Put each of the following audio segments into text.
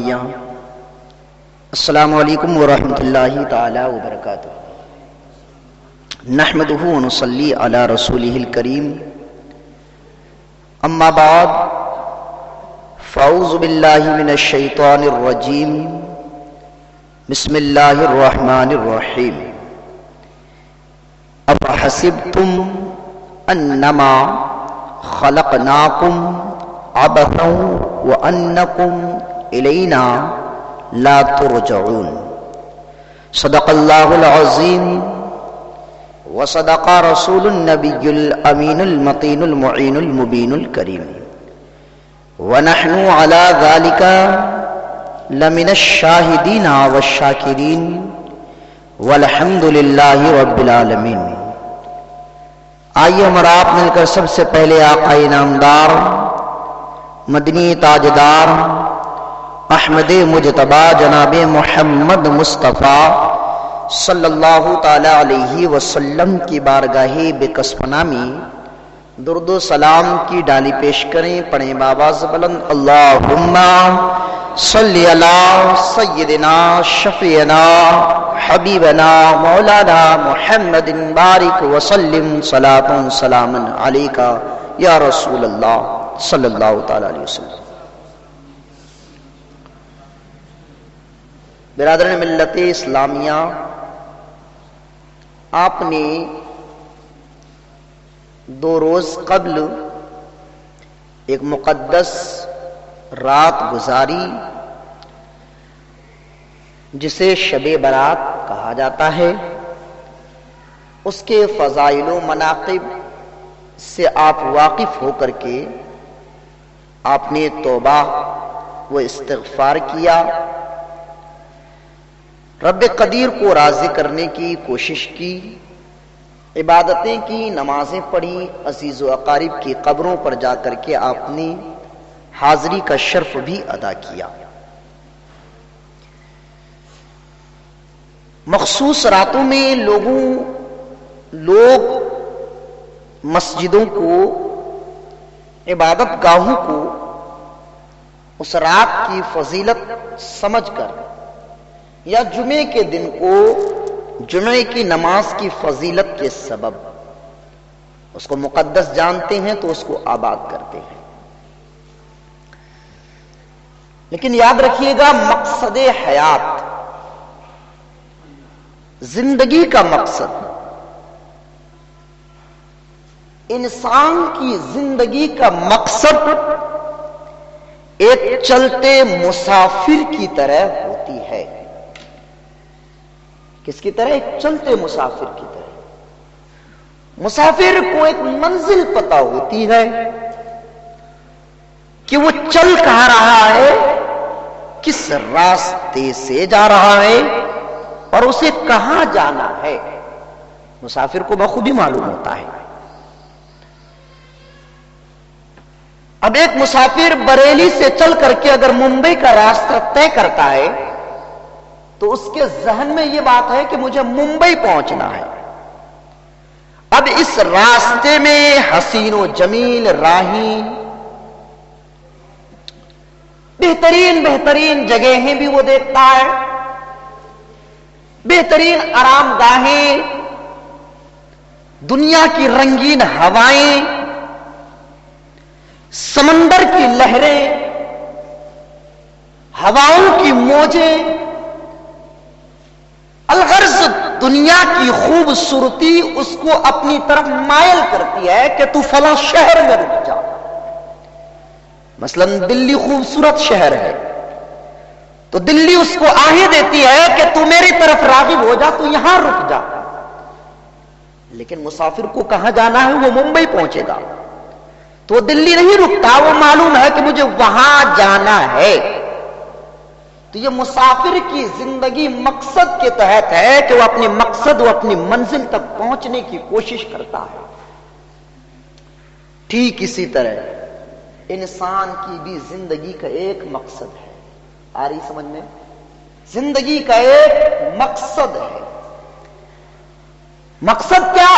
اسلامیہ، السلام علیکم ورحمۃ اللہ تعالی وبرکاتہ۔ نحمدہ ونصلی علی رسولہ الکریم، اما بعد فاعوذ باللہ من الشیطان الرجیم، بسم اللہ الرحمن الرحیم۔ افحسبتم انما خلقناکم عبثا وانکم الینا لا ترجعون۔ صدق اللہ العظیم وصدق رسول النبی الامین المتین المعین المبین الکریم، ونحن على ذلك لمن الشاہدین والشاکرین والحمد للہ رب العالمین۔ آئیے ہم اور آپ مل کر سب سے پہلے آقا انعامدار، مدنی تاجدار، احمد مجتبی جناب محمد مصطفیٰ صلی اللہ تعالی علیہ وسلم کی بارگاہ بکسب نامی درود و سلام کی ڈالی پیش کریں، پڑھیں بآواز بلند، اللہم صلی علی سیدنا شفیعنا حبیبنا مولانا محمد بارک وسلم صلاۃ سلاما علیکا یا رسول اللہ صلی اللہ تعالی علیہ وسلم۔ برادران ملت اسلامیہ، آپ نے 2 روز قبل ایک مقدس رات گزاری جسے شب برات کہا جاتا ہے، اس کے فضائل و مناقب سے آپ واقف ہو کر کے آپ نے توبہ و استغفار کیا، رب قدیر کو راضی کرنے کی کوشش کی، عبادتیں کی، نمازیں پڑھی، عزیز و اقارب کی قبروں پر جا کر کے آپ نے حاضری کا شرف بھی ادا کیا۔ مخصوص راتوں میں لوگ مسجدوں کو، عبادت گاہوں کو اس رات کی فضیلت سمجھ کر یا جمعے کے دن کو جمعے کی نماز کی فضیلت کے سبب اس کو مقدس جانتے ہیں تو اس کو آباد کرتے ہیں۔ لیکن یاد رکھیے گا، مقصد حیات، زندگی کا مقصد، انسان کی زندگی کا مقصد ایک چلتے مسافر کی طرح ہوتی ہے۔ کس کی طرح؟ ایک چلتے مسافر کی طرح۔ مسافر کو ایک منزل پتہ ہوتی ہے کہ وہ چل کہاں رہا ہے، کس راستے سے جا رہا ہے اور اسے کہاں جانا ہے، مسافر کو بخوبی معلوم ہوتا ہے۔ اب ایک مسافر بریلی سے چل کر کے اگر ممبئی کا راستہ طے کرتا ہے تو اس کے ذہن میں یہ بات ہے کہ مجھے ممبئی پہنچنا ہے۔ اب اس راستے میں حسین و جمیل راہیں، بہترین جگہیں بھی وہ دیکھتا ہے، بہترین آرام گاہیں، دنیا کی رنگین ہوائیں، سمندر کی لہریں، ہواؤں کی موجیں، الغرض دنیا کی خوبصورتی اس کو اپنی طرف مائل کرتی ہے کہ تو فلاں شہر میں رک جا۔ مثلا دلی خوبصورت شہر ہے تو دلی اس کو آہیں دیتی ہے کہ تو میری طرف راغب ہو جا، تو یہاں رک جا۔ لیکن مسافر کو کہاں جانا ہے؟ وہ ممبئی پہنچے گا تو وہ دلی نہیں رکتا، وہ معلوم ہے کہ مجھے وہاں جانا ہے۔ تو یہ مسافر کی زندگی مقصد کے تحت ہے کہ وہ اپنے مقصد و اپنی منزل تک پہنچنے کی کوشش کرتا ہے۔ ٹھیک اسی طرح انسان کی بھی زندگی کا ایک مقصد ہے۔ آ رہی سمجھ میں؟ زندگی کا ایک مقصد ہے۔ مقصد کیا؟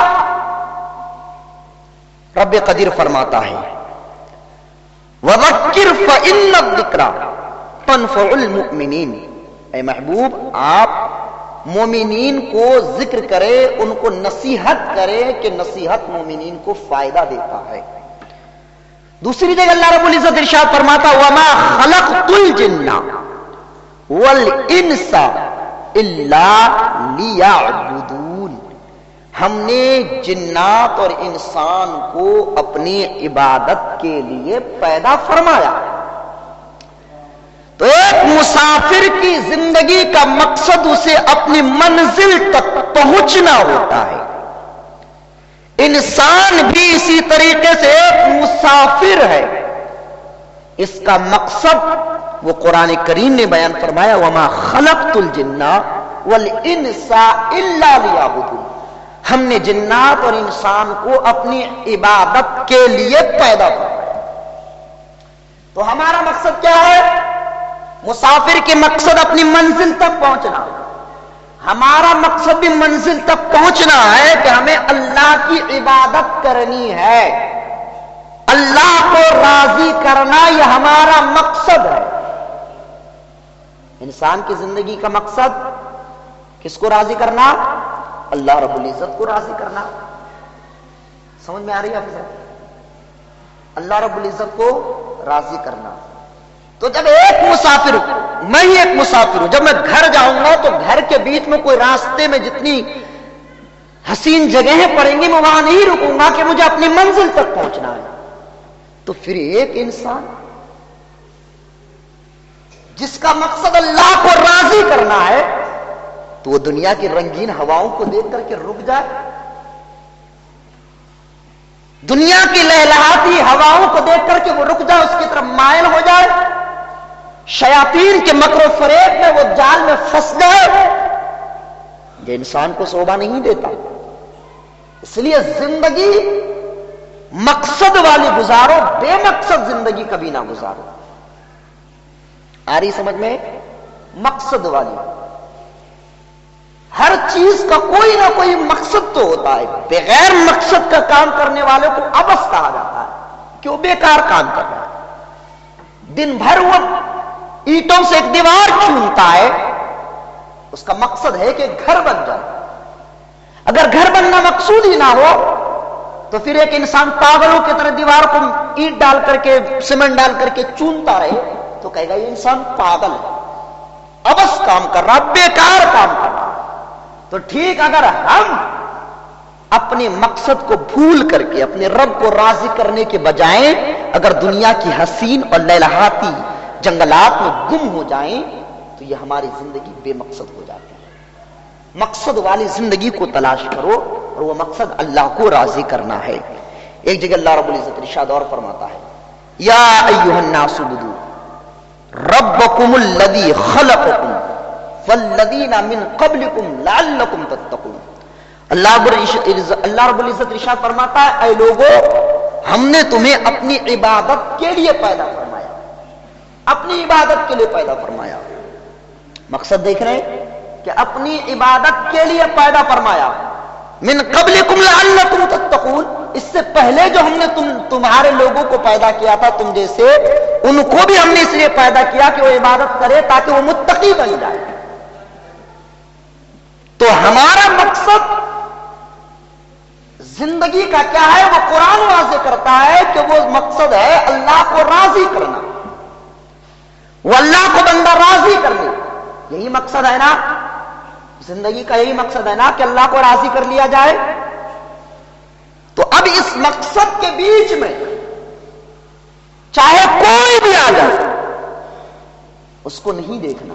رب قدیر فرماتا ہے وَذَكِّرْ فَإِنَّ الذِّكْرَى تنفع المؤمنین، اے محبوب آپ مومنین کو ذکر کرے، ان کو نصیحت کرے کہ نصیحت مومنین کو فائدہ دیتا ہے۔ دوسری جگہ اللہ رب العزت ارشاد فرماتا وما خلقت الجن والانس الا لیعبدون، ہم نے جنات اور انسان کو اپنی عبادت کے لیے پیدا فرمایا۔ تو ایک مسافر کی زندگی کا مقصد اسے اپنی منزل تک پہنچنا ہوتا ہے، انسان بھی اسی طریقے سے ایک مسافر ہے، اس کا مقصد وہ قرآن کریم نے بیان فرمایا وما خلقت الجن والانس الا لیعبدون، ہم نے جنات اور انسان کو اپنی عبادت کے لیے پیدا فرمایا۔ تو ہمارا مقصد کیا ہے؟ مسافر کے مقصد اپنی منزل تک پہنچنا، ہمارا مقصد بھی منزل تک پہنچنا ہے کہ ہمیں اللہ کی عبادت کرنی ہے، اللہ کو راضی کرنا یہ ہمارا مقصد ہے۔ انسان کی زندگی کا مقصد کس کو راضی کرنا؟ اللہ رب العزت کو راضی کرنا۔ سمجھ میں آ رہی ہے آپ؟ اللہ رب العزت کو راضی کرنا۔ تو جب ایک مسافر ہوں، میں ہی ایک مسافر ہوں، جب میں گھر جاؤں گا تو گھر کے بیچ میں کوئی راستے میں جتنی حسین جگہیں پڑیں گی میں وہاں نہیں رکوں گا کہ مجھے اپنی منزل تک پہنچنا ہے۔ تو پھر ایک انسان جس کا مقصد اللہ کو راضی کرنا ہے تو وہ دنیا کی رنگین ہواؤں کو دیکھ کر کے رک جائے، دنیا کی لہلہاتی ہواؤں کو دیکھ کر کے وہ رک جائے، اس کی طرف مائل ہو جائے، شیاطین کے مکر و فریب میں وہ جال میں پھنس جائے، یہ انسان کو شوبھا نہیں دیتا۔ اس لیے زندگی مقصد والی گزارو، بے مقصد زندگی کبھی نہ گزارو۔ آ رہی سمجھ میں؟ مقصد والی، ہر چیز کا کوئی نہ کوئی مقصد تو ہوتا ہے، بغیر مقصد کا کام کرنے والے کو عبث کہا جاتا ہے کہ وہ بیکار کام کر رہا ہے۔ دن بھر وہ اینٹوں سے ایک دیوار چونتا ہے، اس کا مقصد ہے کہ گھر بن جائے۔ اگر گھر بننا مقصود ہی نہ ہو تو پھر ایک انسان پاگلوں کی طرح دیوار کو اینٹ ڈال کر کے سیمنٹ ڈال کر کے چونتا رہے تو کہے گا یہ انسان پاگل ہے، عبث کام کر رہا، بیکار کام کر رہا۔ تو ٹھیک اگر ہم اپنے مقصد کو بھول کر کے اپنے رب کو راضی کرنے کے بجائے اگر دنیا کی حسین اور لہلہاتی جنگلات میں گم ہو جائیں تو یہ ہماری زندگی بے مقصد ہو جاتی ہے۔ مقصد والی زندگی کو تلاش کرو اور وہ مقصد اللہ کو راضی کرنا ہے۔ ایک جگہ اللہ رب العزت ارشاد اور فرماتا ہے یا ایھا الناس اعبدوا ربکم الذی خلقکم والذین من قبلکم لعلکم تتقون۔ اللہ رب العزت ارشاد فرماتا ہے اے لوگو ہم نے تمہیں اپنی عبادت کے لیے پیدا فرمایا، اپنی عبادت کے لیے پیدا فرمایا۔ مقصد دیکھ رہے ہیں کہ اپنی عبادت کے لیے پیدا فرمایا۔ من قبلکم لعلکم تتقون، اس سے پہلے جو ہم نے تمہارے لوگوں کو پیدا کیا تھا تم جیسے، ان کو بھی ہم نے اس لیے پیدا کیا کہ وہ عبادت کرے تاکہ وہ متقی بن جائے۔ تو ہمارا مقصد زندگی کا کیا ہے؟ وہ قرآن واضح کرتا ہے کہ وہ مقصد ہے اللہ کو راضی کرنا، وہ اللہ کو بندہ راضی کرنے، یہی مقصد ہے نا زندگی کا، یہی مقصد ہے نا کہ اللہ کو راضی کر لیا جائے۔ تو اب اس مقصد کے بیچ میں چاہے کوئی بھی آ جائے اس کو نہیں دیکھنا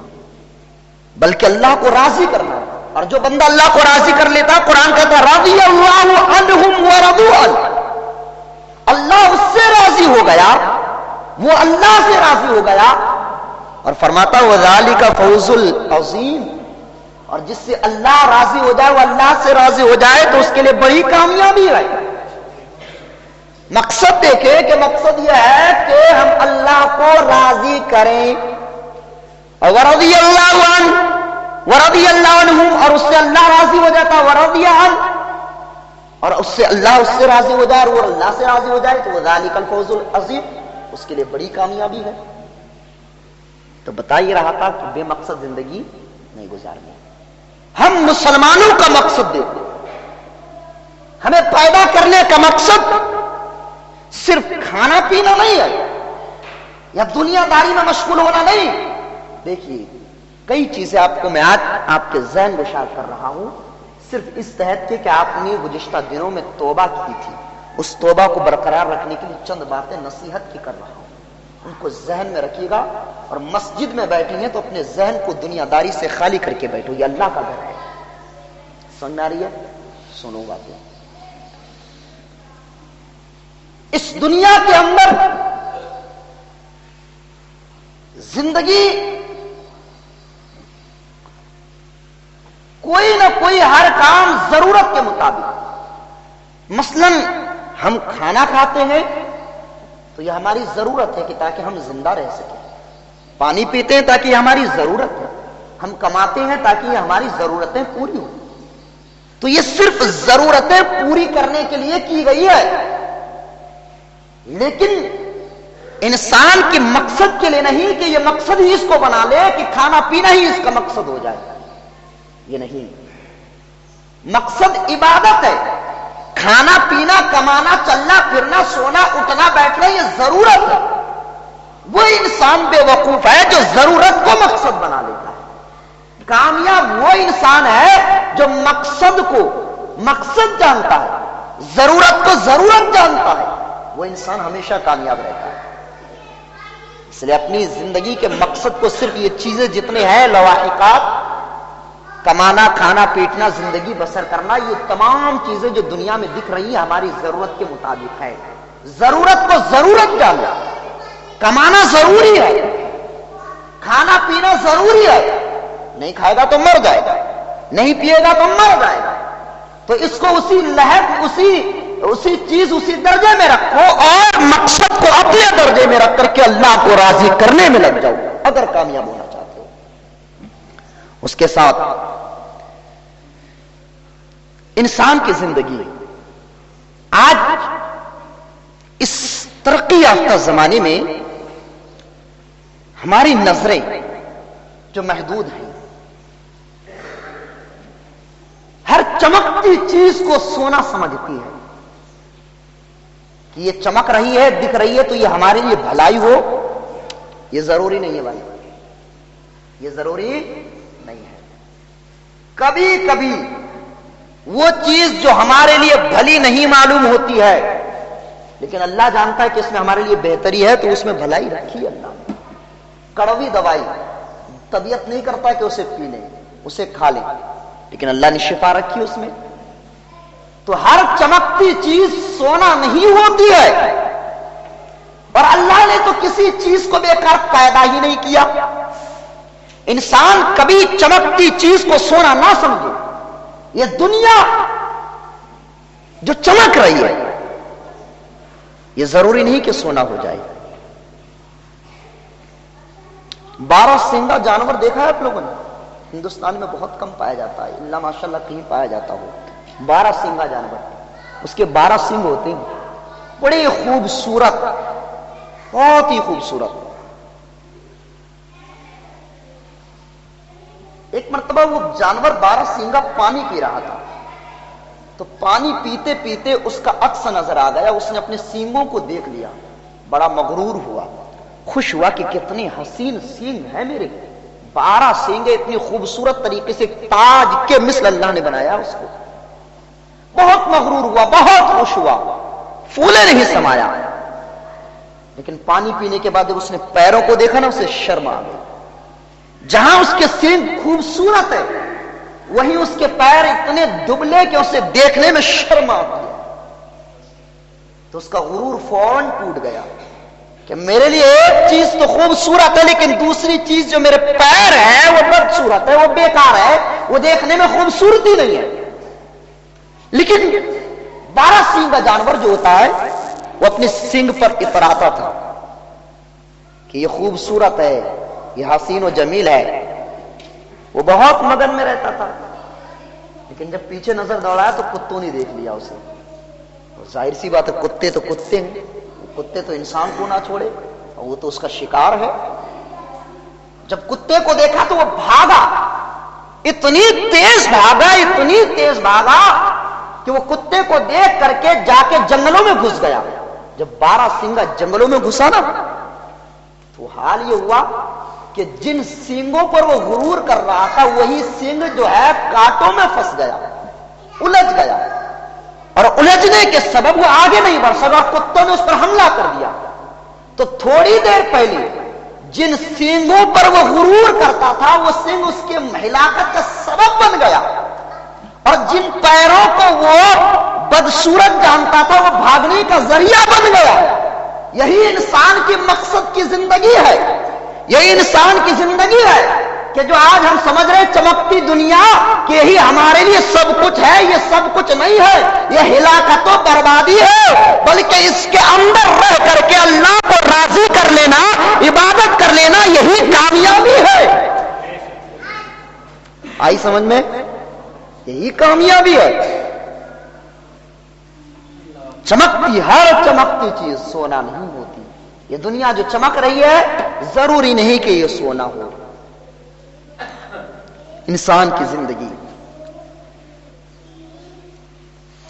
بلکہ اللہ کو راضی کرنا۔ اور جو بندہ اللہ کو راضی کر لیتا، قرآن کہتا رضی اللہ عنہم ورضوا عنہ، اللہ اس سے راضی ہو گیا، وہ اللہ سے راضی ہو گیا، اور فرماتا وذالک فوز العظیم، اور جس سے اللہ راضی ہو جائے، وہ اللہ سے راضی ہو جائے تو اس کے لیے بڑی کامیابی ہے۔ مقصد دیکھیں کہ مقصد یہ ہے کہ ہم اللہ کو راضی کریں، ورضی اللہ عنہ ورضی اللہ عنہم، اور اس سے اللہ راضی ہو جاتا، ورضی عنہ، اور اس سے اللہ اس سے راضی ہو جائے اور وہ اللہ سے راضی ہو جائے تو وذالک الفوز العظیم، اس کے لیے بڑی کامیابی ہے۔ تو بتا ہی رہا تھا کہ بے مقصد زندگی نہیں گزارنی. ہم مسلمانوں کا مقصد دیکھو, ہمیں پیدا کرنے کا مقصد صرف کھانا پینا نہیں ہے یا دنیا داری میں مشغول ہونا نہیں. دیکھیے کئی چیزیں آپ کو میں آج آپ کے ذہن گشار کر رہا ہوں, صرف اس تحت کہ آپ نے گزشتہ دنوں میں توبہ کی تھی, اس توبہ کو برقرار رکھنے کے لیے چند باتیں نصیحت کی کر رہا ہوں, ان کو ذہن میں رکھیے گا. اور مسجد میں بیٹھے ہیں تو اپنے ذہن کو دنیا داری سے خالی کر کے بیٹھو, یہ اللہ کا گھر ہے. سمجھ آ رہی ہے؟ سنو باتیں. اس دنیا کے اندر زندگی کوئی نہ کوئی ہر کام ضرورت کے مطابق, مثلا ہم کھانا کھاتے ہیں تو یہ ہماری ضرورت ہے کہ تاکہ ہم زندہ رہ سکیں. پانی پیتے ہیں تاکہ یہ ہماری ضرورت ہے. ہم کماتے ہیں تاکہ یہ ہماری ضرورتیں پوری ہوں. تو یہ صرف ضرورتیں پوری کرنے کے لیے کی گئی ہے, لیکن انسان کے مقصد کے لیے نہیں کہ یہ مقصد ہی اس کو بنا لے کہ کھانا پینا ہی اس کا مقصد ہو جائے. یہ نہیں, مقصد عبادت ہے. کھانا پینا, کمانا, چلنا پھرنا, سونا اٹھنا بیٹھنا یہ ضرورت ہے. وہ انسان بے وقوف ہے جو ضرورت کو مقصد بنا لیتا ہے. کامیاب وہ انسان ہے جو مقصد کو مقصد جانتا ہے, ضرورت کو ضرورت جانتا ہے. وہ انسان ہمیشہ کامیاب رہتا ہے. اس لیے اپنی زندگی کے مقصد کو صرف یہ چیزیں جتنے ہیں لواحقات, کمانا, کھانا, پیٹنا, زندگی بسر کرنا, یہ تمام چیزیں جو دنیا میں دکھ رہی ہیں ہماری ضرورت کے مطابق ہے. ضرورت کو ضرورت جانا. کمانا ضروری ہے, کھانا پینا ضروری ہے. نہیں کھائے گا تو مر جائے گا, نہیں پیے گا تو مر جائے گا. تو اس کو اسی لحظ اسی چیز اسی درجے میں رکھو اور مقصد کو اپنے درجے میں رکھ کر کے اللہ کو راضی کرنے میں لگ جاؤ اگر کامیاب ہونا چاہتے ہو. اس کے ساتھ انسان کی زندگی آج اس ترقی یافتہ زمانے میں ہماری نظریں جو محدود ہیں, ہر چمکتی چیز کو سونا سمجھتی ہے کہ یہ چمک رہی ہے, دکھ رہی ہے تو یہ ہمارے لیے بھلائی ہو. یہ ضروری نہیں ہے بھائی, یہ ضروری نہیں ہے. کبھی کبھی وہ چیز جو ہمارے لیے بھلی نہیں معلوم ہوتی ہے لیکن اللہ جانتا ہے کہ اس میں ہمارے لیے بہتری ہے, تو اس میں بھلائی رکھی اللہ نے. کڑوی دوائی طبیعت نہیں کرتا کہ اسے پی لیں, اسے کھا لیں, لیکن اللہ نے شفا رکھی اس میں. تو ہر چمکتی چیز سونا نہیں ہوتی ہے, اور اللہ نے تو کسی چیز کو بیکار پیدا ہی نہیں کیا. انسان کبھی چمکتی چیز کو سونا نہ سمجھے. یہ دنیا جو چمک رہی ہے یہ ضروری نہیں کہ سونا ہو جائے. 12 سینگا جانور دیکھا ہے آپ لوگوں نے؟ ہندوستان میں بہت کم پایا جاتا ہے, اللہ ماشاءاللہ کہیں پایا جاتا ہو. 12 سینگا جانور, اس کے 12 سینگ ہوتے ہیں, بڑے خوبصورت, بہت ہی خوبصورت. ایک مرتبہ وہ جانور 12 سینگا پانی پی رہا تھا, تو پانی پیتے پیتے اس کا عکس نظر آ گیا. اس نے اپنے سینگوں کو دیکھ لیا, بڑا مغرور ہوا, خوش ہوا کہ کتنے حسین سینگ ہیں میرے. 12 سینگیں اتنی خوبصورت طریقے سے تاج کے مثل اللہ نے بنایا اس کو. بہت مغرور ہوا, بہت خوش ہوا, پھولے نہیں سمایا. لیکن پانی پینے کے بعد جب اس نے پیروں کو دیکھا نا, اسے شرم آ گئی. جہاں اس کے سینگ خوبصورت ہے وہیں اس کے پیر اتنے دبلے کہ اسے دیکھنے میں شرم آتی ہے. تو اس کا غرور فوراً ٹوٹ گیا کہ میرے لیے ایک چیز تو خوبصورت ہے لیکن دوسری چیز جو میرے پیر ہے وہ بدصورت ہے, وہ بیکار ہے, وہ دیکھنے میں خوبصورتی نہیں ہے. لیکن 12 سینگ کا جانور جو ہوتا ہے وہ اپنے سینگ پر اتراتا تھا کہ یہ خوبصورت ہے, یہ حسین و جمیل ہے. وہ بہت مگن میں رہتا تھا, لیکن جب پیچھے نظر دوڑایا تو کتوں نے دیکھ لیا اسے. ظاہر سی بات ہے, کتے تو کتے ہیں, کتے تو انسان کو نہ چھوڑے, اور وہ تو اس کا شکار ہے. جب کتے کو دیکھا تو وہ بھاگا، اتنی تیز بھاگا کہ وہ کتے کو دیکھ کر کے جا کے جنگلوں میں گھس گیا۔ جب 12 سینگا جنگلوں میں گھسا نا تو حال یہ ہوا کہ جن سینگوں پر وہ غرور کر رہا تھا وہی سینگ جو ہے کانٹوں میں پھنس گیا، الجھ گیا، اور الجھنے کے سبب وہ آگے نہیں بڑھ سکا، کتوں نے اس پر حملہ کر دیا۔ تو تھوڑی دیر پہلے جن سینگوں پر وہ غرور کرتا تھا وہ سینگ اس کے ہلاکت کا سبب بن گیا، اور جن پیروں کو وہ بدصورت جانتا تھا وہ بھاگنے کا ذریعہ بن گیا۔ یہی انسان کی مقصد کی زندگی ہے، یہی انسان کی زندگی ہے کہ جو آج ہم سمجھ رہے چمکتی دنیا کہ یہی ہمارے لیے سب کچھ ہے، یہ سب کچھ نہیں ہے، یہ ہلاکت و بربادی ہے، بلکہ اس کے اندر رہ کر کے اللہ کو راضی کر لینا، عبادت کر لینا، یہی کامیابی ہے۔ آئی سمجھ میں؟ یہی کامیابی ہے۔ چمکتی ہر چمکتی چیز سونا نہیں ہوتی، یہ دنیا جو چمک رہی ہے ضروری نہیں کہ یہ سونا ہو۔ انسان کی زندگی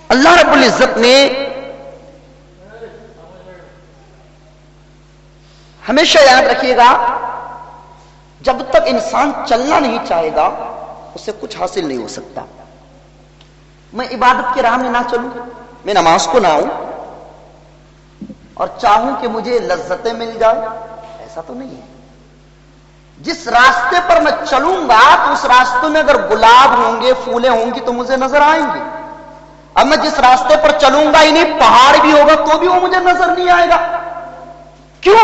اللہ رب العزت نے ہمیشہ یاد رکھیے گا، جب تک انسان چلنا نہیں چاہے گا اسے کچھ حاصل نہیں ہو سکتا۔ میں عبادت کی راہ میں نہ چلوں، میں نماز کو نہ آؤں اور چاہوں کہ مجھے لذتیں مل جائیں، ایسا تو نہیں ہے۔ جس راستے پر میں چلوں گا تو اس راستے میں اگر گلاب ہوں گے، پھولیں ہوں گی تو مجھے نظر آئیں گی۔ اب میں جس راستے پر چلوں گا انہیں پہاڑ بھی ہوگا تو بھی وہ مجھے نظر نہیں آئے گا۔ کیوں؟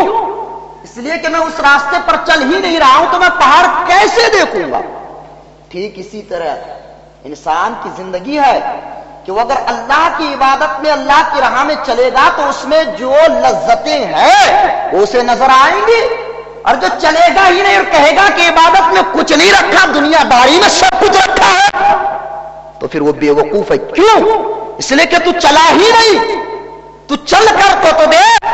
اس لیے کہ میں اس راستے پر چل ہی نہیں رہا ہوں تو میں پہاڑ کیسے دیکھوں گا؟ ٹھیک اسی طرح انسان کی زندگی ہے کہ وہ اگر اللہ کی عبادت میں، اللہ کی راہ میں چلے گا تو اس میں جو لذتیں ہیں وہ اسے نظر آئیں گی، اور جو چلے گا ہی نہیں اور کہے گا کہ عبادت میں کچھ نہیں رکھا، دنیا داری میں سب کچھ رکھا ہے، تو پھر وہ بے وقوف ہے۔ کیوں؟ اس لیے کہ تو چلا ہی نہیں، تو چل کر تو دیکھ،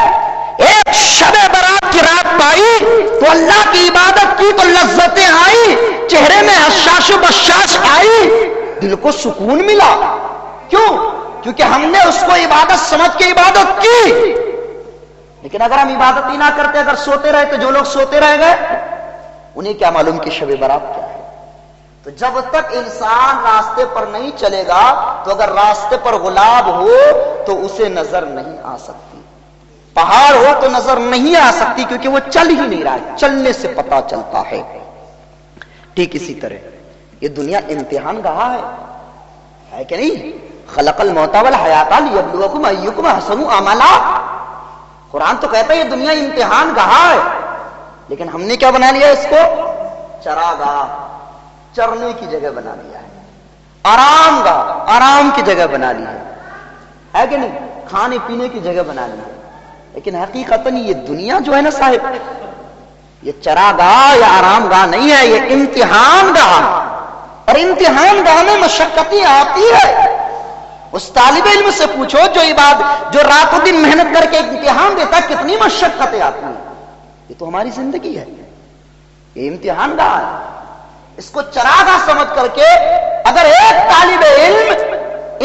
ایک شب برات کی رات پائی تو اللہ کی عبادت کی تو لذتیں آئی، چہرے میں حشاش و بشاش آئی، دل کو سکون ملا۔ کیوں؟ کیونکہ ہم نے اس کو عبادت سمجھ کے عبادت کی۔ لیکن اگر ہم عبادت ہی نہ کرتے، اگر سوتے رہے تو جو لوگ سوتے رہ گئے انہیں کیا معلوم کہ شب برات کیا ہے۔ تو جب تک انسان راستے پر نہیں چلے گا تو اگر راستے پر گلاب ہو تو اسے نظر نہیں آ سکتی، پہاڑ ہو تو نظر نہیں آ سکتی، کیونکہ وہ چل ہی نہیں رہا، چلنے سے پتا چلتا ہے۔ ٹھیک اسی طرح یہ دنیا امتحان گاہ ہے کہ نہیں؟ خلق الموت والحیات لیبلوکم ایکم احسن عملا۔ قرآن تو کہتا ہے یہ دنیا امتحان گاہ ہے، لیکن ہم نے کیا بنا لیا اس کو؟ چراگاہ، چرنے کی جگہ بنا لیا ہے، آرام گاہ، آرام کی جگہ بنا لی ہے کہ نہیں؟ کھانے پینے کی جگہ بنا لی ہے۔ لیکن حقیقتاً یہ دنیا جو ہے نا صاحب، یہ چراگاہ یا آرام گاہ نہیں ہے، یہ امتحان گاہ، اور امتحان گاہ میں مشقتیں آتی ہے۔ اس طالب علم سے پوچھو جو رات و دن محنت کر کے امتحان دیتا کتنی مشقتیں آتی ہیں۔ یہ تو ہماری زندگی ہے، یہ امتحان گاہ ہے۔ اس کو چراگاہ سمجھ کر کے اگر ایک طالب علم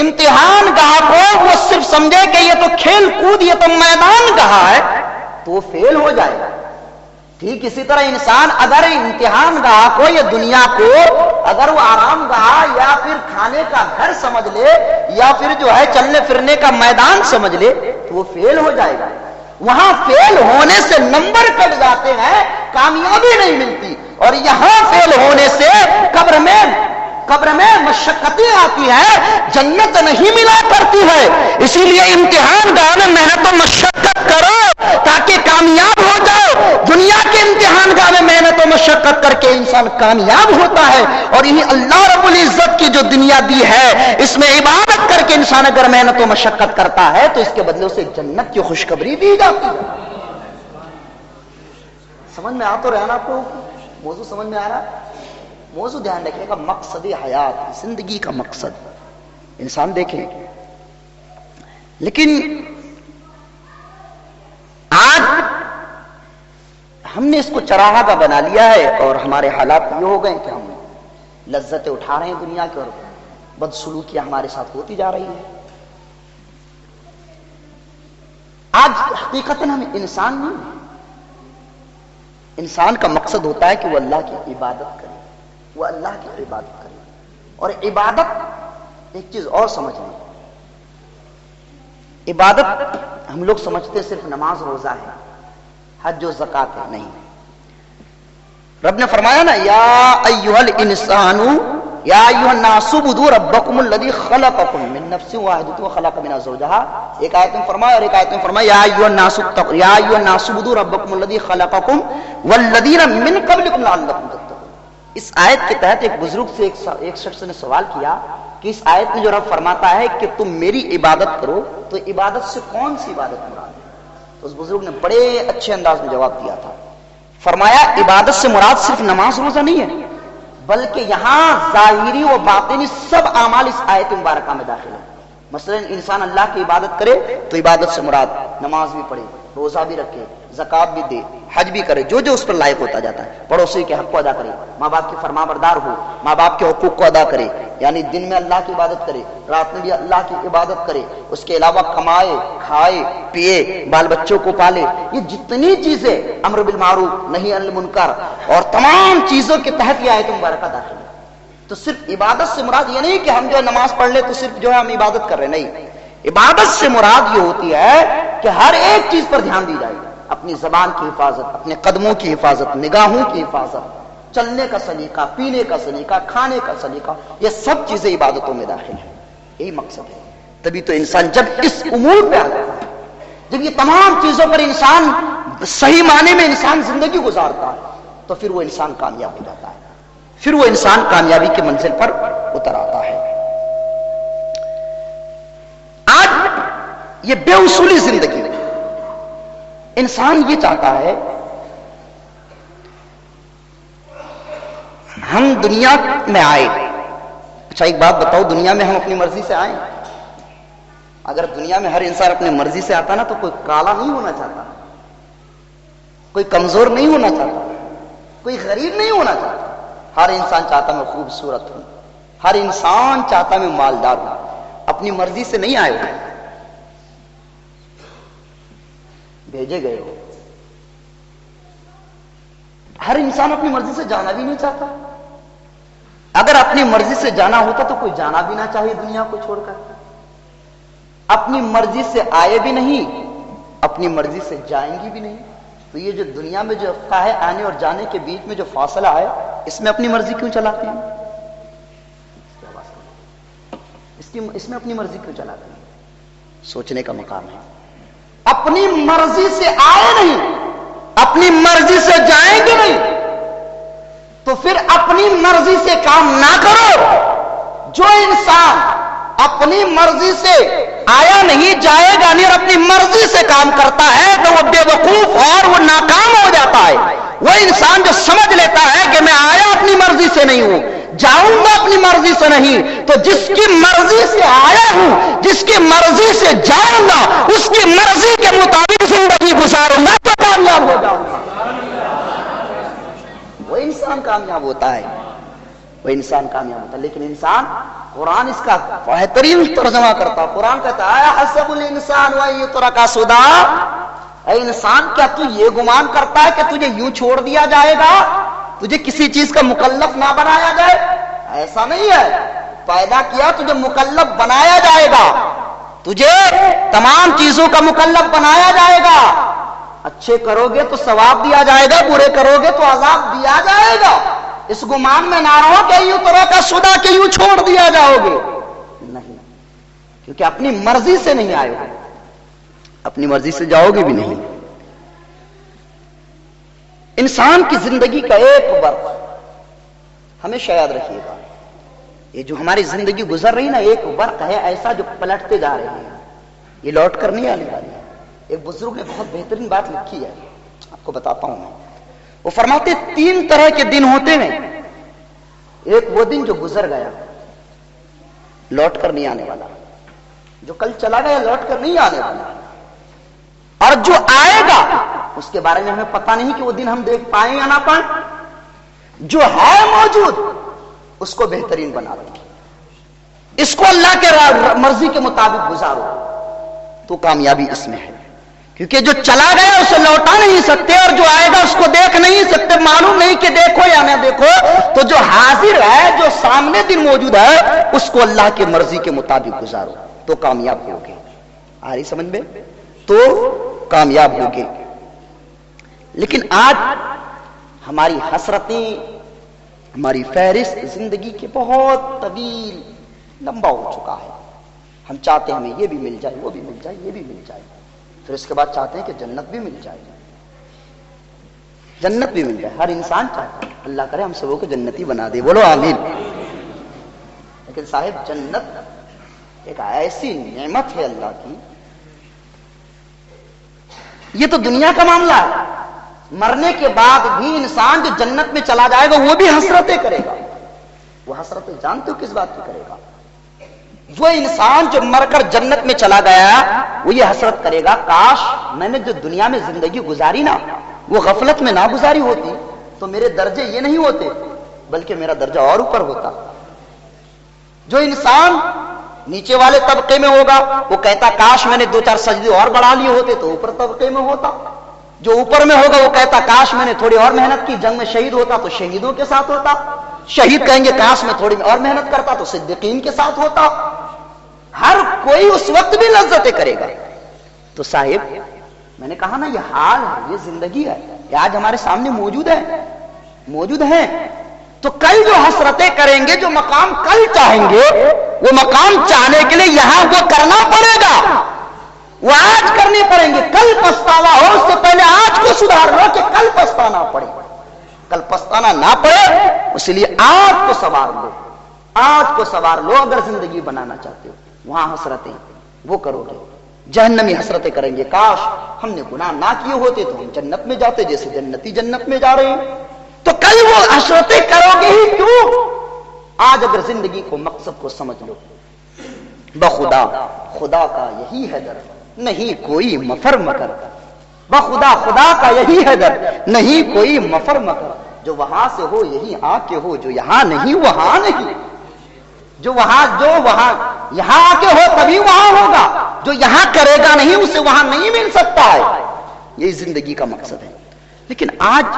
امتحان گاہ کو وہ صرف سمجھے کہ یہ تو کھیل کود، یہ تو میدان گاہ ہے، تو وہ فیل ہو جائے گا۔ ٹھیک اسی طرح انسان اگر امتحان گاہ کو یا دنیا کو اگر وہ آرام گاہ یا پھر کھانے کا گھر سمجھ لے یا پھر جو ہے چلنے پھرنے کا میدان سمجھ لے تو وہ فیل ہو جائے گا۔ وہاں فیل ہونے سے نمبر کٹ جاتے ہیں، کامیابی نہیں ملتی، اور یہاں فیل ہونے سے قبر میں مشقتیں آتی ہیں، جنت نہیں ملا کرتی ہے۔ اسی لیے امتحان گاہ میں محنت و مشقت کرو تاکہ کامیاب ہو جاؤ۔ دنیا کے امتحان گاہ میں محنت و مشقت کر کے انسان کامیاب ہوتا ہے، اور یہی اللہ رب العزت کی جو دنیا دی ہے اس میں عبادت کر کے انسان اگر محنت و مشقت کرتا ہے تو اس کے بدلے سے جنت کی خوشخبری دی جاتی ہے۔ سمجھ میں آ تو رہا نا آپ کو؟ موضوع سمجھ میں آ رہا ہے؟ موضوع دھیان رکھنے کا مقصد حیات، زندگی کا مقصد انسان دیکھیں۔ لیکن آج ہم نے اس کو چراغا کا بنا لیا ہے اور ہمارے حالات یہ ہو گئے کہ ہم لذتیں اٹھا رہے ہیں دنیا کے اور بدسلوکیاں ہمارے ساتھ ہوتی جا رہی ہیں. آج حقیقتاً ہم انسان نہیں ہیں. انسان کا مقصد ہوتا ہے کہ وہ اللہ کی عبادت کرے, وہ اللہ کی عبادت کرے. اور عبادت ایک چیز اور سمجھ لیں, عبادت ہم لوگ سمجھتے ہیں صرف نماز روزہ ہے, حج و زکات ہے. نہیں, رب نے فرمایا نا یا ایھا الانسان یا ایھا الناس اعبدوا ربکم الذی خلقکم من نفس واحدۃ وخلق منها زوجها. ایک آیت میں فرمایا اور ایک آیت میں فرمایا یا ایھا الناس اعبدوا ربکم الذی خلقکم والذین من قبلکم لعلکم تتقون. اس آیت کے تحت ایک بزرگ سے ایک شخص نے سوال کیا کہ اس آیت میں جو رب فرماتا ہے کہ تم میری عبادت کرو تو عبادت سے کون سی عبادت مراد ہے؟ تو اس بزرگ نے بڑے اچھے انداز میں جواب دیا تھا. فرمایا عبادت سے مراد صرف نماز روزہ نہیں ہے, بلکہ یہاں ظاہری و باطنی سب اعمال اس آیت مبارکہ میں داخل ہیں. مثلا انسان اللہ کی عبادت کرے تو عبادت سے مراد نماز بھی پڑھے, روزہ بھی رکھے, زکات بھی دے, حج بھی کرے, جو جو اس پر لائق ہوتا جاتا ہے, پڑوسی کے حق کو ادا کرے, ماں باپ کی فرما بردار ہو, ماں باپ کے حقوق کو ادا کرے, یعنی دن میں اللہ کی عبادت کرے, رات میں بھی اللہ کی عبادت کرے, اس کے علاوہ کمائے, کھائے, پیے, بال بچوں کو پالے. یہ جتنی چیزیں امر بالمعروف نہی عن المنکر اور تمام چیزوں کے تحت یہ آیت مبارکہ داخل ہے. تو صرف عبادت سے مراد یہ نہیں کہ ہم جو ہے نماز پڑھ لے تو صرف جو ہے ہم عبادت کر رہے, نہیں. عبادت سے مراد یہ ہوتی ہے کہ ہر ایک چیز پر دھیان دی جائے, اپنی زبان کی حفاظت, اپنے قدموں کی حفاظت, نگاہوں کی حفاظت, چلنے کا سلیقہ, پینے کا سلیقہ, کھانے کا سلیقہ, یہ سب چیزیں عبادتوں میں داخل ہیں. یہی مقصد ہے. تبھی تو انسان جب اس امور پہ آ جاتا ہے, جب یہ تمام چیزوں پر انسان صحیح معنی میں انسان زندگی گزارتا ہے, تو پھر وہ انسان کامیاب ہو جاتا ہے, پھر وہ انسان کامیابی کے منزل پر اتر آتا ہے. آج یہ بے اصولی زندگی, انسان یہ چاہتا ہے ہم دنیا میں آئے. اچھا ایک بات بتاؤ, دنیا میں ہم اپنی مرضی سے آئیں؟ اگر دنیا میں ہر انسان اپنی مرضی سے آتا نا تو کوئی کالا نہیں ہونا چاہتا, کوئی کمزور نہیں ہونا چاہتا, کوئی غریب نہیں ہونا چاہتا. ہر انسان چاہتا میں خوبصورت ہوں, ہر انسان چاہتا میں مالدار ہوں. اپنی مرضی سے نہیں آئے ہو, بھیجے گئے ہو. ہر انسان اپنی مرضی سے جانا بھی نہیں چاہتا. اگر اپنی مرضی سے جانا ہوتا تو کوئی جانا بھی نہ چاہیے دنیا کو چھوڑ کر. اپنی مرضی سے آئے بھی نہیں, اپنی مرضی سے جائیں گی بھی نہیں. تو یہ جو دنیا میں جو افقہ ہے آنے اور جانے کے بیچ میں جو فاصلہ ہے, اس میں اپنی مرضی کیوں چلاتے ہیں؟ اس میں اپنی مرضی کیوں چلاتے ہیں؟ سوچنے کا مقام ہے. اپنی مرضی سے آئے نہیں, اپنی مرضی سے جائیں گے نہیں, تو پھر اپنی مرضی سے کام نہ کرو. جو انسان اپنی مرضی سے آیا نہیں, جائے گا نہیں اور اپنی مرضی سے کام کرتا ہے تو وہ بے وقوف اور وہ ناکام ہو جاتا ہے. وہ انسان جو سمجھ لیتا ہے کہ میں آیا اپنی مرضی سے نہیں ہوں, جاؤں گا اپنی مرضی سے نہیں, تو جس کی مرضی سے آیا ہوں, جس کی مرضی سے جاؤں گا, اس کی مرضی کے مطابق زندگی گزاروں گا تو کامیاب ہو جاؤں گا. وہ انسان کامیاب ہوتا ہے, وہ انسان کامیاب ہوتا ہے. لیکن انسان, قرآن اس کا بہترین ترجمہ کرتا. قرآن کہتا ہے حسب الانسان و یترک سدی. اے انسان, کیا تو یہ گمان کرتا ہے کہ تجھے یوں چھوڑ دیا جائے گا, تجھے کسی چیز کا مکلف نہ بنایا جائے؟ ایسا نہیں ہے. پیدا کیا, تجھے مکلف بنایا جائے گا, تجھے تمام چیزوں کا مکلف بنایا جائے گا. اچھے کرو گے تو ثواب دیا جائے گا, برے کرو گے تو عذاب دیا جائے گا. اس گمان میں نہ رہو کہ یوں طرح کا سدا کہ یوں چھوڑ دیا جاؤ گے. نہیں, کیونکہ اپنی مرضی سے نہیں آئے ہو, اپنی مرضی سے جاؤ گے بھی نہیں. انسان کی زندگی کا ایک برق ہمیشہ یاد رکھیے گا, یہ جو ہماری زندگی گزر رہی نا, ایک برق ہے ایسا جو پلٹتے جا رہے ہیں, یہ لوٹ کر نہیں آنے والی ہے. ایک بزرگ نے بہت بہترین بات لکھی ہے, آپ کو بتاتا ہوں میں. وہ فرماتے 3 طرح کے دن ہوتے ہیں. ایک وہ دن جو گزر گیا, لوٹ کر نہیں آنے والا, جو کل چلا گیا لوٹ کر نہیں آنے والا. اور جو آئے گا اس کے بارے میں ہمیں پتہ نہیں کہ وہ دن ہم دیکھ پائیں یا نہ پائیں. جو ہے موجود اس کو بہترین بنا دو, اس کو اللہ کے مرضی کے مطابق گزارو, تو کامیابی اس میں ہے. کیونکہ جو چلا گیا اسے لوٹا نہیں سکتے, اور جو آئے گا اس کو دیکھ نہیں سکتے. معلوم نہیں کہ دیکھو یا نہ دیکھو, تو جو حاضر ہے, جو سامنے دن موجود ہے, اس کو اللہ کی مرضی کے مطابق گزارو تو کامیاب ہوگے. آ رہی سمجھ میں؟ تو کامیاب ہوگے. لیکن آج ہماری حسرتیں, ہماری فہرست زندگی کے بہت طویل لمبا ہو چکا ہے. ہم چاہتے ہیں ہمیں یہ بھی مل جائے, وہ بھی مل جائے, یہ بھی مل جائے, پھر اس کے بعد چاہتے ہیں کہ جنت بھی مل جائے, جنت بھی مل جائے. ہر انسان چاہتا ہے, اللہ کرے ہم سبوں کو جنتی بنا دے, بولو آمین. لیکن صاحب جنت ایک ایسی نعمت ہے اللہ کی, یہ تو دنیا کا معاملہ ہے. مرنے کے بعد بھی انسان جو جنت میں چلا جائے گا وہ بھی حسرتیں کرے گا. وہ حسرتیں جانتے ہو کس بات کی کرے گا؟ وہ انسان جو مر کر جنت میں چلا گیا وہ یہ حسرت کرے گا, کاش میں نے جو دنیا میں زندگی گزاری نا وہ غفلت میں نہ گزاری ہوتی تو میرے درجے یہ نہیں ہوتے, بلکہ میرا درجہ اور اوپر ہوتا. جو انسان نیچے والے طبقے میں ہوگا وہ کہتا کاش میں نے 2-4 سجدے اور بڑھا لیے ہوتے تو اوپر طبقے میں ہوتا. جو اوپر میں ہوگا وہ کہتا کاش میں نے تھوڑی اور محنت کی, جنگ میں شہید ہوتا تو شہیدوں کے ساتھ ہوتا. شہید کہیں گے کاش میں تھوڑی اور محنت کرتا تو صدیقین کے ساتھ ہوتا. ہر کوئی اس وقت بھی لذتیں کرے گا. تو صاحب میں نے کہا نا یہ حال ہے, یہ زندگی ہے, یہ آج ہمارے سامنے موجود ہے. تو کل جو حسرتیں کریں گے, جو مقام کل چاہیں گے, وہ مقام چاہنے کے لیے یہاں وہ کرنا پڑے گا, وہ آج کرنے پڑیں گے. کل پچھتاوا ہو اس سے پہلے آج کو سدھار لو کہ کل پچھتانا پڑے, کل پچھتانا نہ پڑے. اس لیے آج کو سوار لو, آج کو سوار لو. اگر زندگی بنانا چاہتے ہو وہاں حسرتیں وہ کرو گے, جہنمی حسرتیں کریں گے, کاش ہم نے گناہ نہ کیے ہوتے تو ہم جنت میں جاتے, جیسے جنتی جنت میں جا رہے ہیں. تو کل وہ حسرتیں کرو گے ہی کیوں؟ آج اگر زندگی کو مقصد کو سمجھ لو, بخدا خدا کا یہی ہے در, نہیں کوئی مفر مکر. بخدا خدا کا یہی ہے در, نہیں کوئی مفر مکر. جو وہاں سے ہو یہی آ کے ہو, جو یہاں نہیں وہاں نہیں. جو وہاں یہاں آ کے ہو تبھی وہاں ہوگا, جو یہاں کرے گا نہیں اسے وہاں نہیں مل سکتا ہے. یہی زندگی کا مقصد ہے. لیکن آج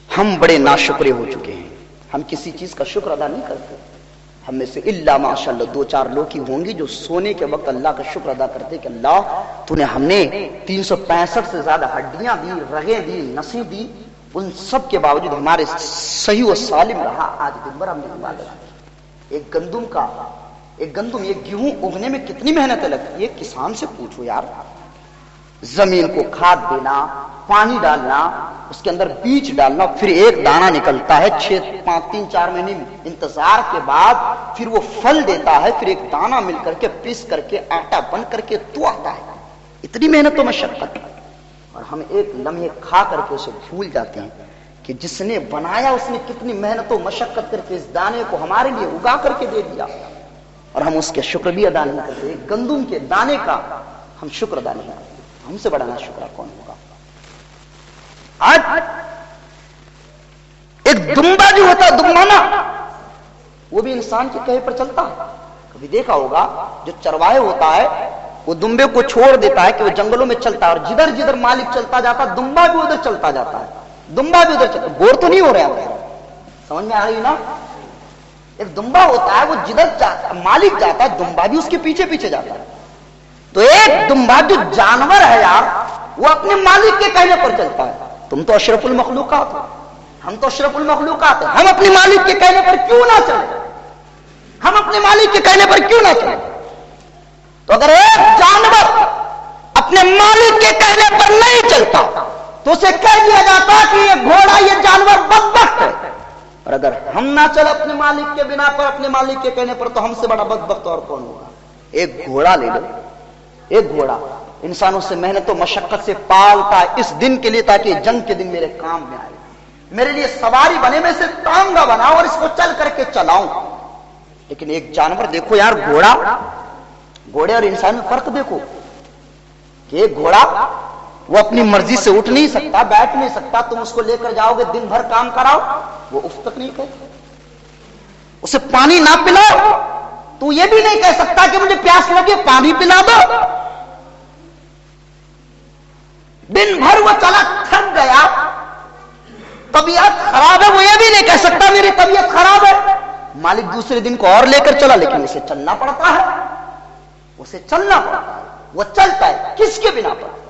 ہم بڑے ناشکرے ہو چکے ہیں, ہم کسی چیز کا شکر ادا نہیں کرتے. ہم میں سے اللہ ماشاءاللہ 2-4 لوگ ہی ہوں گے جو سونے کے وقت اللہ کا شکر ادا کرتے کہ اللہ تو نے ہم نے 365 سے زیادہ ہڈیاں دی, رگیں دی, نسیں دی, ان سب کے باوجود ہمارے صحیح و سالم رہا. آج دن بھر ہم نے عبادت کی. ایک گندم ایک گیہوں اگنے میں کتنی محنتیں لگتی ہے, کسان سے پوچھو یار. زمین کو کھاد دینا, پانی ڈالنا, اس کے اندر بیج ڈالنا, پھر ایک دانہ نکلتا ہے, 3-4 مہینے انتظار کے بعد پھر وہ پھل دیتا ہے, پھر ایک دانہ مل کر کے پیس کر کے آٹا بن کر کے تو آتا ہے. اتنی محنت و مشقت, اور ہم ایک لمحے کھا کر کے اسے بھول جاتے ہیں کہ جس نے بنایا اس نے کتنی محنت و مشقت کر کے اس دانے کو ہمارے لیے اگا کر کے دے دیا, اور ہم اس کے شکر بھی ادا نہیں کرتے. ایک گندم کے دانے کا ہم شکر ادا نہیں کرتے. ہم سے بڑا نا شکر کون ہوگا؟ آج ایک دمبا جو ہوتا ہے, دمبانا, وہ بھی انسان کے کہے پر چلتا ہے. کبھی دیکھا ہوگا جو چرواہے ہوتا ہے وہ دمبے کو چھوڑ دیتا ہے کہ وہ جنگلوں میں چلتا ہے, اور جدھر جدھر مالک چلتا جاتا دمبا بھی ادھر چلتا جاتا ہے. دمبا بھی ادھر چلتا, بور تو نہیں ہو رہا ہے, سمجھ میں آ رہی نا؟ ایک دمبا ہوتا ہے وہ جدھر مالک جاتا ہے دمبا بھی اس کے پیچھے پیچھے جاتا ہے. تو ایک دمبا جو جانور ہے یار, وہ اپنے مالک کے کہنے پر چلتا ہے. تم تو اشرف المخلوقات ہو, ہم تو اشرف المخلوقات ہیں, ہم اپنے مالک کے کہنے پر کیوں نہ چلیں؟ ہم اپنے مالک کے کہنے پر کیوں نہ چلیں؟ تو اگر ایک جانور اپنے مالک کے کہنے پر نہیں چلتا تو اسے کہہ دیا جاتا کہ یہ گھوڑا, یہ جانور بدبخت ہے. اور اگر ہم نہ چلے اپنے مالک کے بنا پر, اپنے مالک کے کہنے پر, تو ہم سے بڑا بدبخت اور کون ہوگا؟ ایک گھوڑا لے لو, ایک گھوڑا انسانوں سے محنت و مشقت سے پالتا ہے اس دن کے لیے تاکہ جنگ کے دن میرے کام میں آئے, میرے لیے سواری بنے, میں سے تانگا بناؤں اور اس کو چل کر کے چلاؤں. لیکن ایک جانور دیکھو یار, گھوڑے اور انسان میں فرق دیکھو کہ کہ ایک گھوڑا وہ اپنی مرضی سے اٹھ نہیں سکتا، بیٹھ نہیں سکتا، تم اس کو لے کر جاؤ گے دن بھر کام کراؤ وہ اف تک نہیں کہتا، اسے پانی نہ پلاؤ تو یہ بھی نہیں کہہ سکتا کہ مجھے پیاس لگے پانی پلا دو، دن بھر وہ چلا تھک گیا، طبیعت خراب ہے، وہ یہ بھی نہیں کہہ سکتا میری طبیعت خراب ہے، مالک دوسرے دن کو اور لے کر چلا، لیکن اسے چلنا پڑتا ہے، اسے چلنا پڑتا ہے، وہ چلتا ہے کس کے بنا پر؟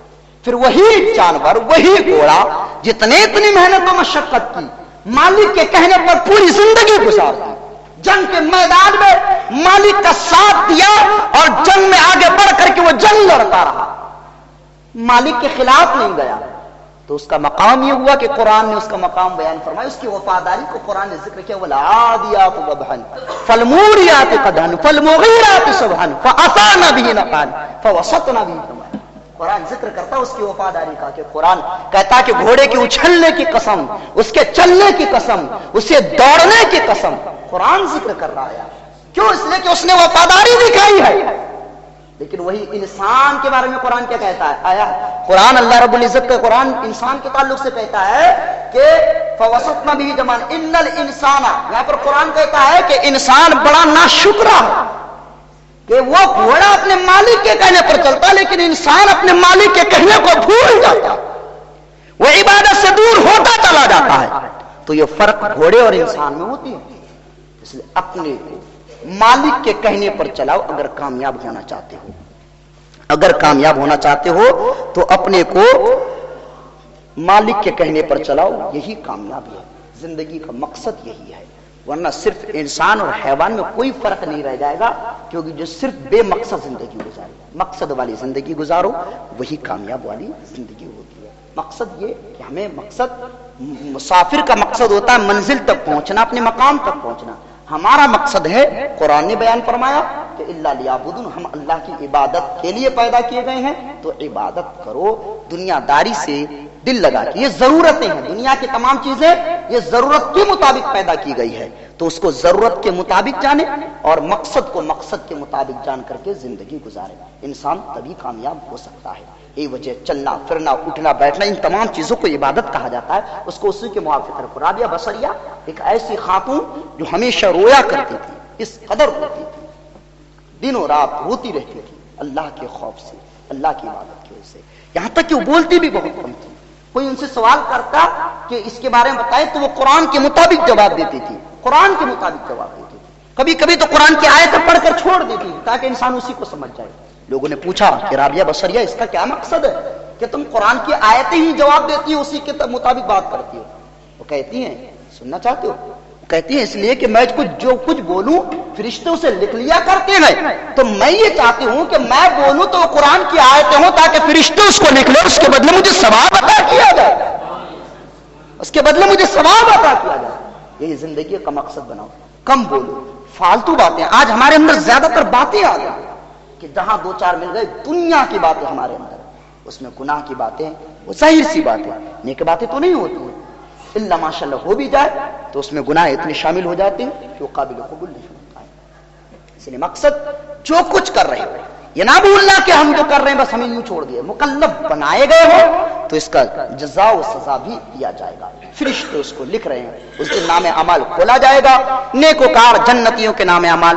پھر وہی جانور، وہی گھوڑا جتنے اتنی محنت و مشقت کی، مالک کے کہنے پر پوری زندگی گزار دی، جنگ کے میدان میں مالک کا ساتھ دیا اور جنگ میں آگے بڑھ کر کے وہ جنگ لڑتا رہا، مالک کے خلاف نہیں گیا، تو اس کا مقام یہ ہوا کہ قرآن نے اس کا مقام بیان فرمایا، اس کی وفاداری کو قرآن نے ذکر کیا، وَالْعَادِيَاتِ ضَبْحًا فَالْمُورِيَاتِ قَدْحًا فَالْمُغِيرَاتِ صُبْحًا فَأَثَرْنَ بِهِ نَقْعًا فَوَسَطْنَ بِهِ جَمْعًا۔ قرآن ذکر کرتا اس کی وفاداری کا، کہ قرآن کہتا کہ گھوڑے کے اچھلنے کی قسم، اس کے چلنے کی قسم، اسے دوڑنے کی قسم، قرآن ذکر کر رہا ہے، کیوں؟ اس لیے کہ اس نے وفاداری دکھائی ہے۔ لیکن وہی انسان کے بارے میں قرآن کیا کہتا ہے؟ آیا قرآن اللہ رب العزت کا قرآن انسان کے تعلق سے کہتا ہے کہ فَوَسَطْنَ بِهِ جَمْعًا إِنَّ الْإِنسَانَ، یہاں پر قرآن کہتا ہے کہ انسان بڑا ناشکرا ہے، کہ وہ گھوڑا اپنے مالک کے کہنے پر چلتا لیکن انسان اپنے مالک کے کہنے کو بھول جاتا، وہ عبادت سے دور ہوتا چلا جاتا ہے۔ تو یہ فرق گھوڑے اور انسان میں ہوتی ہے، اس لیے اپنے کو مالک کے کہنے پر چلاؤ اگر کامیاب ہونا چاہتے ہو، اگر کامیاب ہونا چاہتے ہو تو اپنے کو مالک کے کہنے پر چلاؤ، یہی کامیابی ہے، زندگی کا مقصد یہی ہے، ورنہ صرف انسان اور حیوان میں کوئی فرق نہیں رہ جائے گا، کیونکہ جو صرف بے مقصد زندگی گزارے، مقصد والی زندگی گزارو وہی کامیاب والی زندگی ہوتی ہے۔ مقصد یہ کہ ہمیں مقصد، مسافر کا مقصد ہوتا ہے منزل تک پہنچنا، اپنے مقام تک پہنچنا، ہمارا مقصد ہے قرآن نے بیان فرمایا کہ اللہ لیعبدون، ہم اللہ کی عبادت کے لیے پیدا کیے گئے ہیں، تو عبادت کرو دنیا داری سے دل لگا کے، یہ ضرورتیں ہیں، دنیا کی تمام چیزیں یہ ضرورت کے مطابق پیدا کی گئی ہے، تو اس کو ضرورت کے مطابق جانے اور مقصد کو مقصد کے مطابق جان کر کے زندگی گزارے، انسان تبھی کامیاب ہو سکتا ہے۔ یہ وجہ چلنا پھرنا اٹھنا بیٹھنا ان تمام چیزوں کو عبادت کہا جاتا ہے، اس کو اسی کے موافق رکھو۔ رابعہ بصریہ ایک ایسی خاتون جو ہمیشہ رویا کرتی تھی، اس قدر روتی تھی، دن و رات روتی رہتی تھی اللہ کے خوف سے، اللہ کی عبادت کی وجہ سے، یہاں تک کہ وہ بولتی بھی بہت کم تھی، کوئی ان سے سوال کرتا کہ اس کے بارے میں بتائے تو وہ قرآن کے مطابق جواب دیتی تھی، قرآن کے مطابق جواب دیتی تھی، کبھی کبھی تو قرآن کی آیتیں پڑھ کر چھوڑ دیتی تھی تاکہ انسان اسی کو سمجھ جائے۔ لوگوں نے پوچھا کہ رابعہ بصریہ اس کا کیا مقصد ہے کہ تم قرآن کی آیتیں ہی جواب دیتی ہو، اسی کے مطابق بات کرتی ہو؟ وہ کہتی ہیں سننا چاہتے ہو؟ کہتی ہیں اس لیے کہ میں جو کچھ بولوں فرشتے اسے لکھ لیا کرتے ہیں، تو میں یہ چاہتی ہوں کہ میں بولوں تو قرآن کی آیتیں ہوں تاکہ فرشتے اس کو لکھ لیں، اس کے بدلے مجھے ثواب عطا کیا جائے، اس کے بدلے مجھے ثواب عطا کیا جائے۔ یہی زندگی کا مقصد بناؤ، کم بولو، فالتو باتیں، آج ہمارے اندر زیادہ تر باتیں آ گئی کہ جہاں دو چار مل گئے دنیا کی باتیں ہمارے اندر، اس میں گناہ کی باتیں وہ ظاہر سی باتیں، نیک باتیں تو نہیں ہوتی ہیں، اللہ ماشاءاللہ ہو بھی جائے تو اس میں گناہ اتنے شامل ہو جاتے ہیں کہ وہ قابل قبول نہیں ہوتا ہے۔ اس لیے مقصد جو کچھ کر رہے ہو یہ نہ بھولنا کہ ہم جو کر رہے ہیں بس ہمیں یوں چھوڑ دیے، مکلف بنائے گئے ہو تو اس کا جزا و سزا بھی دیا جائے گا، فرشتے اس کو لکھ رہے ہیں، اس دن نام اعمال کھولا جائے گا، نیکوکار جنتیوں کے نام اعمال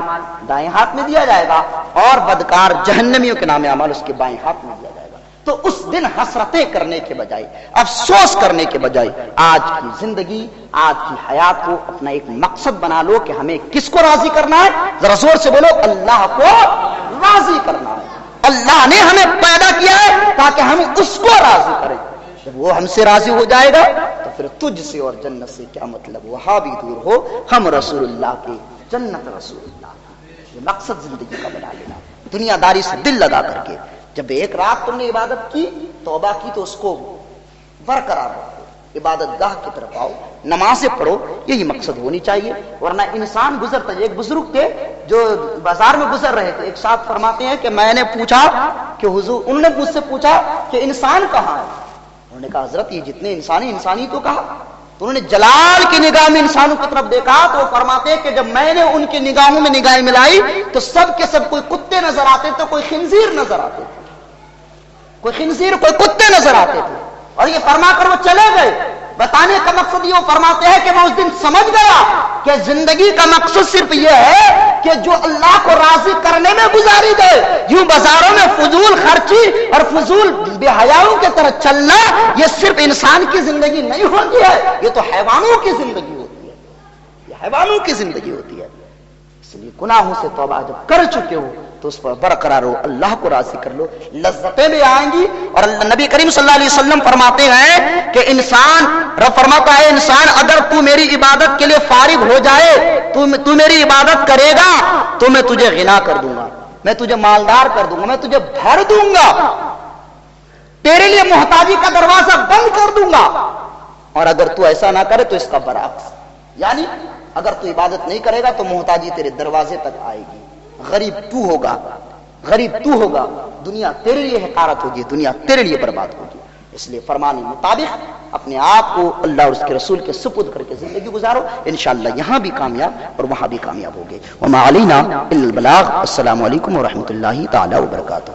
دائیں ہاتھ میں دیا جائے گا اور بدکار جہنمیوں کے نام اعمال اس کے بائیں ہاتھ میں دیا جائے گا۔ تو اس دن حسرتیں کرنے کے بجائے، افسوس کرنے کے بجائے، آج کی زندگی، آج کی حیات کو اپنا ایک مقصد بنا لو کہ ہمیں کس کو راضی کرنا ہے، ذرا زور سے بولو، اللہ کو راضی کرنا ہے۔ اللہ نے ہمیں پیدا کیا ہے تاکہ ہم اس کو راضی کریں، جب وہ ہم سے راضی ہو جائے گا تو پھر تجھ سے اور جنت سے کیا مطلب، وہاں بھی دور ہو، ہم رسول اللہ کے، جنت رسول اللہ کا۔ یہ مقصد زندگی کا بنا لینا، دنیا داری سے دل لگا کر کے، جب ایک رات تم نے عبادت کی، توبہ کی، تو اس کو برقرار رکھو، عبادت گاہ کی طرف آؤ، نمازیں پڑھو، یہی مقصد ہونی چاہیے۔ ورنہ انسان گزرتا ہے، ایک بزرگ تھے جو بازار میں گزر رہے تھے، ایک ساتھ فرماتے ہیں کہ میں نے پوچھا کہ حضور، انہوں نے مجھ سے پوچھا کہ انسان کہاں ہے؟ انہوں نے کہا حضرت یہ جتنے انسانی تو کہا، تو انہوں نے جلال کی نگاہ میں انسانوں کی طرف دیکھا تو وہ فرماتے ہیں کہ جب میں نے ان کی نگاہوں میں نگاہیں ملائی تو سب کے سب کوئی کتے نظر آتے تھے، کوئی خنزیر نظر آتے تھے، کوئی خنزیر کوئی کتے نظر آتے تھے، اور یہ فرما کر وہ چلے گئے۔ بتانے کا مقصد یہ فرماتے ہیں کہ میں اس دن سمجھ گیا کہ زندگی کا مقصد صرف یہ ہے کہ جو اللہ کو راضی کرنے میں گزاری دے، یوں بازاروں میں فضول خرچی اور فضول بے حیاؤں کی طرح چلنا یہ صرف انسان کی زندگی نہیں ہوتی ہے، یہ تو حیوانوں کی زندگی ہوتی ہے، یہ حیوانوں کی زندگی ہوتی ہے۔ اس لیے گناہوں سے توبہ جب کر چکے ہو تو اس پر برقرار ہو، اللہ کو راضی کر لو، لذتیں بھی آئیں گی۔ اور نبی کریم صلی اللہ علیہ وسلم فرماتے ہیں کہ رب فرماتا ہے انسان اگر تو میری عبادت کے لیے فارغ ہو جائے، تو میری عبادت کرے گا تو میں تجھے غنا کر دوں گا، میں تجھے مالدار کر دوں گا، میں تجھے بھر دوں گا، تیرے لیے محتاجی کا دروازہ بند کر دوں گا۔ اور اگر تو ایسا نہ کرے تو اس کا برعکس، یعنی اگر تو عبادت نہیں کرے گا تو محتاجی تیرے دروازے تک آئے گی، غریب تو ہوگا، غریب تو ہوگا، دنیا تیرے لیے حقارت ہوگی، دنیا تیرے لیے برباد ہوگی۔ اس لیے فرمان مطابق اپنے آپ کو اللہ اور اس کے رسول کے سپرد کر کے زندگی گزارو، انشاءاللہ یہاں بھی کامیاب اور وہاں بھی کامیاب ہوگے۔ وما علینا الا البلاغ۔ السلام علیکم ورحمۃ اللہ تعالی وبرکاتہ۔